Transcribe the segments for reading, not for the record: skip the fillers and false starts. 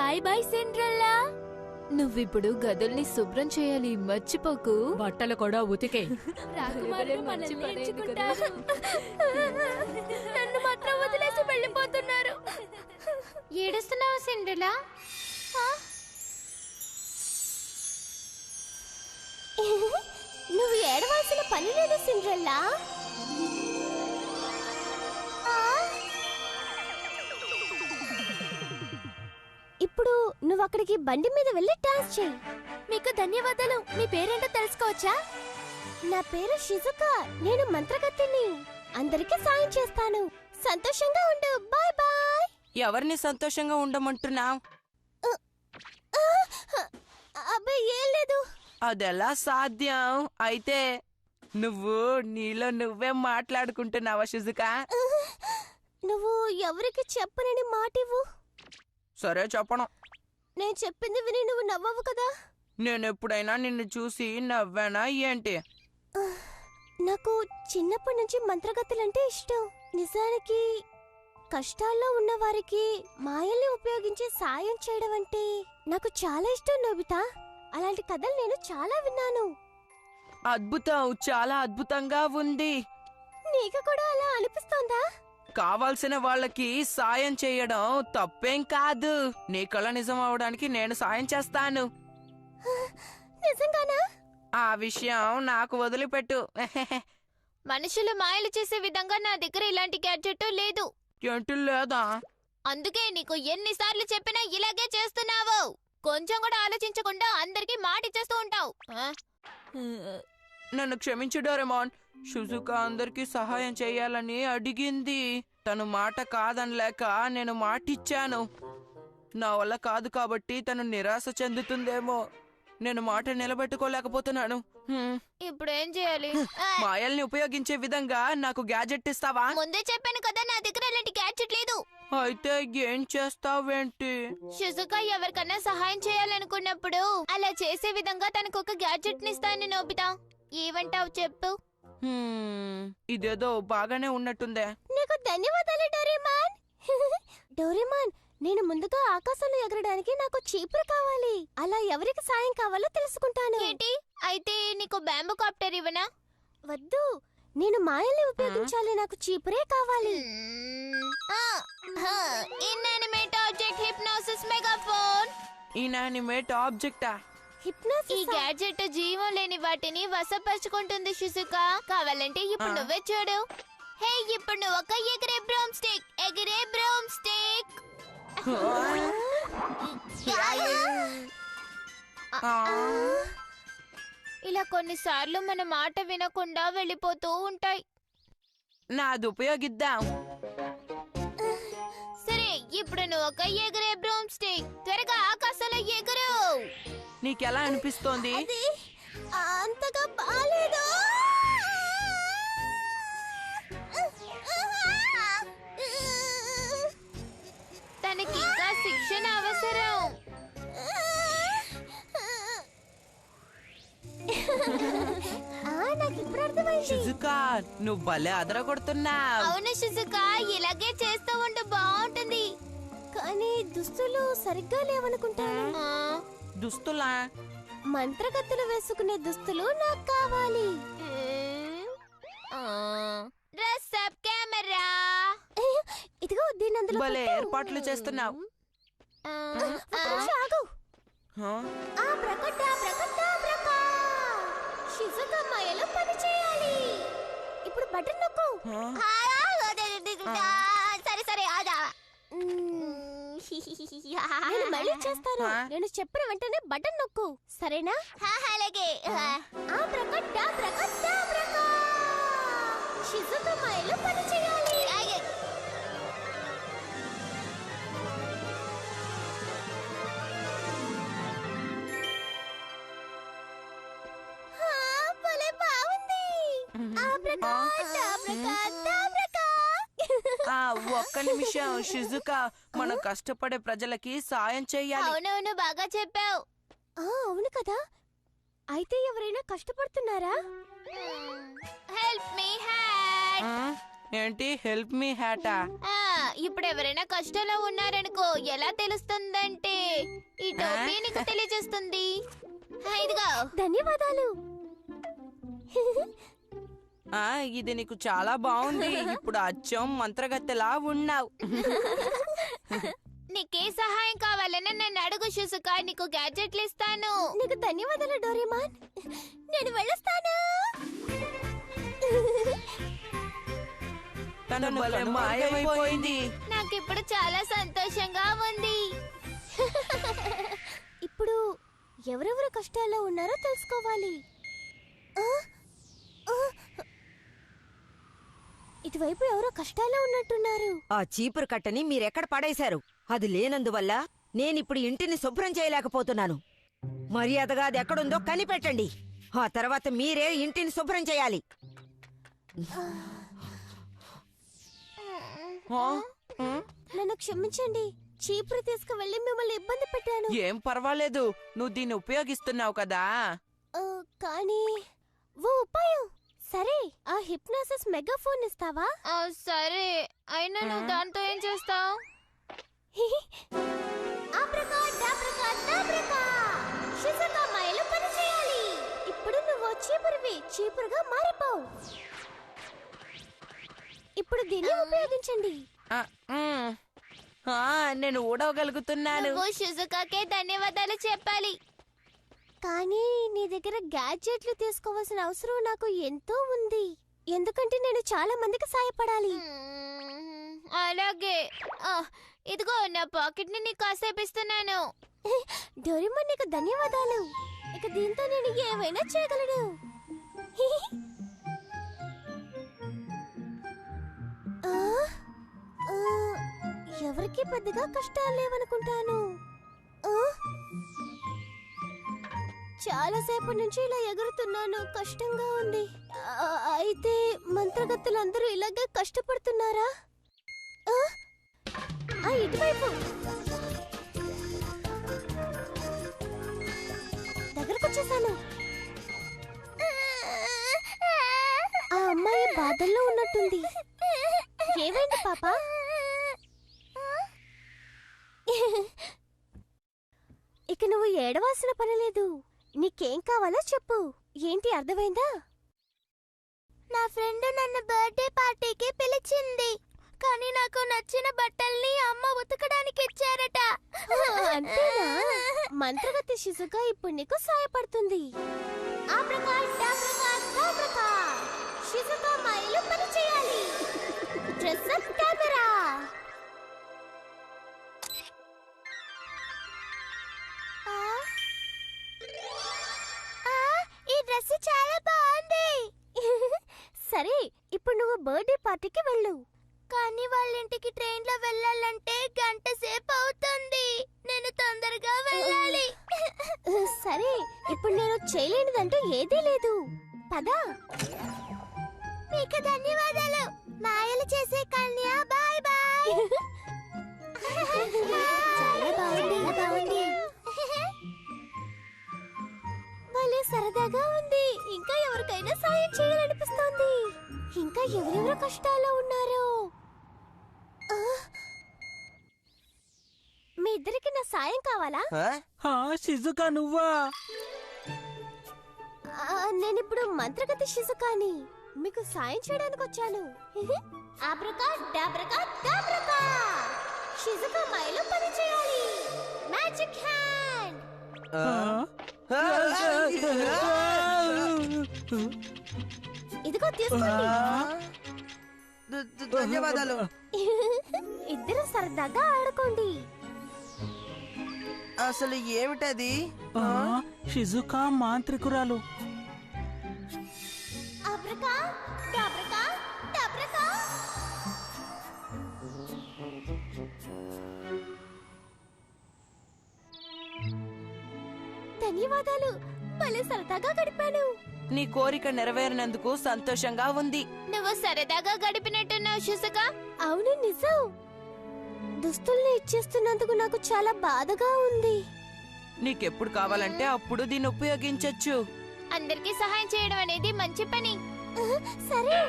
Bye bye Cinderella. నువ్విప్పుడు గదుల్ని శుభ్రం చేయాలి, మర్చిపోకు. బట్టలు కూడా ఉతికే. రాకుమారులు మనల్ని ఎంచుకుంటారు. నన్ను మాత్రం వదిలేసి వెళ్ళిపోతున్నారు. ఏడుస్తున్నావా సిండ్రెల్లా? నువ్వు ఏడవాల్సిన పని లేదు సిండ్రెల్లా. ఇప్పుడు నువ్వు అక్కడికి బండి మీద వెళ్ళి డాన్స్ చేయి. మీకు ధన్యవాదాలు. మీ పేరేంటో తెలుసుకోవచ్చా? నా పేరు షిజుకా. నేను మంత్రగతిని. అందరికీ సాయం చేస్తాను. సంతోషంగా ఉండు. Bye bye. ఎవరిని సంతోషంగా ఉండమంటున్నావు? అబ్బాయి ఏం లేదు. అదెలా సాధ్యం? అయితే నువ్వు నీలో నువ్వే మాట్లాడుకుంటున్నావా షిజుకా? నువ్వు ఎవరికి చెప్పనని మాటివ్వు. సరే చెప్పను. నేను చెప్పింది విని నువ్వు నవ్వవు కదా. నేనెప్పుడైనా నిన్ను చూసి నవ్వానా ఏంటి? నాకు చిన్నప్పటి నుంచి మంత్రగతులంటే ఇష్టం. నిజానికి కష్టాల్లో ఉన్న వారికి మాయల్ని ఉపయోగించి సాయం చేయడం అంటే నాకు చాలా ఇష్టం నోబితా. అలాంటి కథలు నేను చాలా విన్నాను. అద్భుతం, చాలా అద్భుతంగా ఉంది. నీకు కూడా అలా అనిపిస్తోందా? కావాల్సిన వాళ్ళకి సాయం చేయడం తప్పేం కాదు. నీ కళ నిజం అవడానికి నేను సాయం చేస్తాను. నిజంగానా? ఆ విషయం నాకు వదిలిపెట్టు. మనుషులు మాయలు చేసే విధంగా నా దగ్గర ఇలాంటి గ్యాడ్జెట్ లేదు. ఏంటి లేదా? అందుకే నీకు ఎన్నిసార్లు చెప్పినా ఇలాగే చేస్తున్నావు. కొంచెం కూడా ఆలోచించకుండా అందరికి మాట ఇచ్చేస్తూ ఉంటావు. నన్ను క్షమించు డోరేమోన్. షిజుకా అందరికీ సహాయం చేయాలని అడిగింది. తను మాట కాదనలేక నేను మాటిచ్చాను. నా వల్ల కాదు కాబట్టి తను నిరాశ చెందుతుందేమో. నేను మాట నిలబెట్టుకోలేకపోతున్నాను. ఇప్పుడు ఏం చేయాలి? మాయల్ని ఉపయోగించే విధంగా నాకు గ్యాజెట్ ఇస్తావా? ముందే చెప్పాను కదా, నా దగ్గర ఇలాంటి గ్యాడ్జెట్ లేదు. అయితే ఏం చేస్తావేంటి? షిజుకా ఎవరికన్నా సహాయం చేయాలనుకున్నప్పుడు అలా చేసే విధంగా తనకు ఒక గ్యాడ్జెట్ నిస్తాను నోబితా. ఏమంటావు చెప్పు? ఇదేదో బాగానే ఉన్నట్టుందే. నీకు ధన్యవాదాలు డోరేమాన్. డోరేమాన్, నేను ముందుగా ఆకాశంలో ఎగరడానికి నాకు చీపురు కావాలి. అలా ఎవరికి సాయం కావాలో తెలుసుకుంటాను. ఏంటి? అయితే నీకు బ్యాంబూ కాప్టర్ ఇవ్వనా? వద్దు, నేను మాయల్ని ఉపయోగించాలి. నాకు చీపురే కావాలి. Inanimate object hypnosis megaphone. Inanimate ఆబ్జెక్టా? ఈ గ్యాడ్జెట్ జీవం లేని వాటిని వశపరుచుకుంటుంది షిజుకా. కావాలంటే ఇప్పుడు నువ్వే చూడు. హే, ఇప్పుడు నువ్వు ఒక ఎగిరే బ్రూమ్ స్టిక్. ఎగిరే బ్రూమ్ స్టిక్. ఇలా కొన్నిసార్లు మన మాట వినకుండా వెళ్ళిపోతూ ఉంటాయి. నాది ఉపయోగిద్దాం. సరే, ఇప్పుడు నువ్వు ఒక ఎగిరే బ్రూమ్ స్టిక్. త్వరగా ఆకాశంలో ఎగురు. నీకెలా అనిపిస్తోంది? అంతగా బాలేదు. తనకి ఇంకా శిక్షణ అవసరం. నాకు ఇప్పుడు అర్థమైంది. షిజుకా, నువ్వు భలే అదరగొడుతున్నావు. అవును షిజుకా, ఇలాగే చేస్తూ ఉంటే బాగుంటుంది. కానీ దుస్తులు సరిగ్గా లేవనుకుంటాను. దుస్తులా? మంత్రగత్తులు వేసుకునే దుస్తులు నాకు కావాలి. Dress up camera. ఇదిగో దీన్ని అందులో భలే పెట్టు. ఏర్పాట్లు చేస్తున్నావు. ఆగు. షిజుకా మాయలో పని చేయాలి. ఇప్పుడు బటన్ నొక్కు. సరే సరే, ఆదా. నేను మళ్ళీ చేస్తాను. నేను చెప్పిన వెంటనే బటన్ నొక్కు, సరేనా? అలాగే. షిజుకా మాయలో పని చేయాలి. భలే బాగుంది. ఒక్క నిమిషం షిజుకా, మనం కష్టపడే ప్రజలకి సాయం చెయ్యాలి. అవునవును, బాగా చెప్పావు. అవును కదా. అయితే ఎవరైనా కష్టపడుతున్నారా? Help me hat. ఏంటి హెల్ప్ మీ హ్యాటా? ఇప్పుడు ఎవరైనా కష్టాల్లో ఉన్నారనుకో ఎలా తెలుస్తుందంటే ఈ టోపీ నీకు తెలియజేస్తుంది. ఇదిగో. ధన్యవాదాలు. ఇది నీకు చాలా బాగుంది. ఇప్పుడు అచ్చం మంత్రగత్తెలా ఉన్నావు. నీకే సహాయం కావాలని నన్ను అడుగు షిజుకా, నీకు గ్యాడ్జెట్లు ఇస్తాను. నీకు ధన్యవాదాలు డోరేమాన్. నేను వెళ్ళొస్తాను. తను భలే మాయమైపోయింది. నాకిప్పుడు చాలా సంతోషంగా ఉంది. ఇప్పుడు ఎవరెవరు కష్టాల్లో ఉన్నారో తెలుసుకోవాలి. ఇటువైపు ఎవరో కష్టాల్లో ఉన్నట్టున్నారు. ఆ చీపురు కట్టని మీరెక్కడ పడేశారు? అది లేనందువల్ల నేనిప్పుడు ఇంటిని శుభ్రం చేయలేకపోతున్నాను. మర్యాదగా అది ఎక్కడుందో కనిపెట్టండి. ఆ తర్వాత మీరే ఇంటిని శుభ్రం చేయాలి. నన్ను క్షమించండి. చీపురు తీసుకువెళ్ళి మిమ్మల్ని ఇబ్బంది పెట్టాను. ఏం పర్వాలేదు, నువ్వు దీన్ని ఉపయోగిస్తున్నావు కదా. కానీ ఓ ఉపాయం. సరే, ఆ హిప్నాసిస్ మెగాఫోన్ ఇస్తావా? సరే, అయినా నువ్వు దాంతో ఏం చేస్తావు? ఇప్పుడు నువ్వు చీపురుగా మారిపోవు. ఇప్పుడు దీన్ని ఉపయోగించండి. నేను ఊడవగలుగుతున్నాను. నువ్వు షిజుకాకే ధన్యవాదాలు చెప్పాలి. కానీ నీ దగ్గర గ్యాడ్జెట్లు తీసుకోవాల్సిన అవసరం నాకు ఎంతో ఉంది. ఎందుకంటే నేను చాలా మందికి సాయపడాలి. అలాగే. ఇదిగో నా పాకెట్ ని నీకు కాసేపు ఇస్తున్నాను. డోరేమాన్, నీకు ధన్యవాదాలు. ఇక దీంతో నేను ఏమైనా చేయగలను. ఎవరికి పెద్దగా కష్టాలు లేవనుకుంటాను. చాలాసేపు నుంచి ఇలా ఎగురుతున్నాను. కష్టంగా ఉంది. అయితే మంత్రగత్తెలందరూ ఇలాగే కష్టపడుతున్నారా? ఇటువైపు దగ్గరకొచ్చేసాను. ఆ అమ్మాయి బాధల్లో ఉన్నట్టుంది. ఏమైంది పాపా? ఇక నువ్వు ఏడవాల్సిన పని లేదు. నీకేం కావాలో చెప్పు. ఏంటి అర్థమైందా? నా ఫ్రెండ్ నన్ను బర్త్డే పార్టీకి పిలిచింది, కానీ నాకు నచ్చిన బట్టల్ని అమ్మ ఉతకడానికి ఇచ్చారట. అంతేనా? మంత్రగత్తె షిజుకా ఇప్పుడు నీకు సాయపడుతుంది. షిజుకా మా ఇల్లు పని చేయాలి. Dress up camera. ఈ డ్రెస్ చాలా బాగుంది. సరే, ఇప్పుడు నువ్వు బర్త్డే పార్టీకి వెళ్ళు. కానీ వాళ్ళ ఇంటికి ట్రైన్ లో వెళ్ళాలంటే గంట సేపు అవుతుంది. నేను తొందరగా వెళ్ళాలి. సరే, ఇప్పుడు నేను చేయలేనిదంటూ ఏదీ లేదు. పదా. మీకు ధన్యవాదాలు. మాయలు చేసే కన్య. Bye bye. చాలా బాగుంది. భలే సరదాగా ఉంది. ఇంకా ఎవరికైనా సాయం చేయాలనిపిస్తోంది. ఇంకా ఎవరెవరు కష్టాల్లో ఉన్నారో. మీ ఇద్దరికి నా సాయం కావాలా? షిజుకా, నువ్వా? నేనిప్పుడు మంత్రగతి షిజుకాని. మీకు సాయం చేయడానికి వచ్చాను. షిజుకా మాయలో పని చేయాలి. Magic hand. ఇదిగో తీసుకోండి. ధన్యవాదాలు. ఇద్దరు సరదాగా ఆడుకోండి. అసలు ఏమిటది? షిజుకా మాంత్రికురాలు. ధన్యవాదాలు. భలే సరదాగా గడిపాను. నీ కోరిక నెరవేరినందుకు సంతోషంగా ఉంది. నువ్వు సరదాగా గడిపినట్టున్నావు షిజుకా. అవును, నిజం. దుస్తుల్ని ఇచ్చేస్తున్నందుకు నాకు చాలా బాధగా ఉంది. నీకెప్పుడు కావాలంటే అప్పుడు దీన్ని ఉపయోగించొచ్చు. అందరికీ సహాయం చేయడం అనేది మంచి పని. సరే.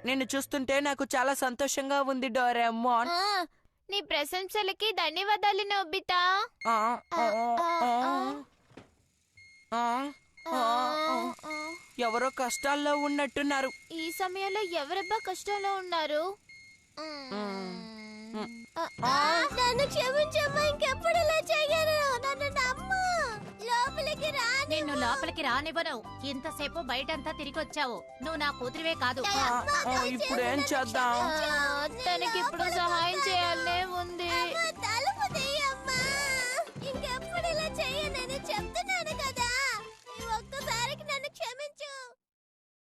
నిన్ను చూస్తుంటే నాకు చాలా సంతోషంగా ఉంది డోరేమోన్. ఆ, నీ ప్రశంసలకి ధన్యవాదాలు నోబితా. ఆ, ఆ, ఆ, ఆ, ఎవరో కష్టాల్లో ఉన్నట్టున్నారు. ఈ సమయంలో ఎవరబ్బా కష్టంలో ఉన్నారు? నన్ను క్షమించమ్మా, ఇంకెప్పుడు ఇలా చెయ్యను. నన్ను నమ్ము, లోపలికి రా. నిన్ను లోపలికి రానివ్వను. ఇంతసేపు బయటంతా తిరిగొచ్చావు. నువ్వు నా కూతురివే కాదు. ఇప్పుడు ఏం చేద్దాం? తనకి ఇప్పుడు సహాయం చేయాలనే ఉంది.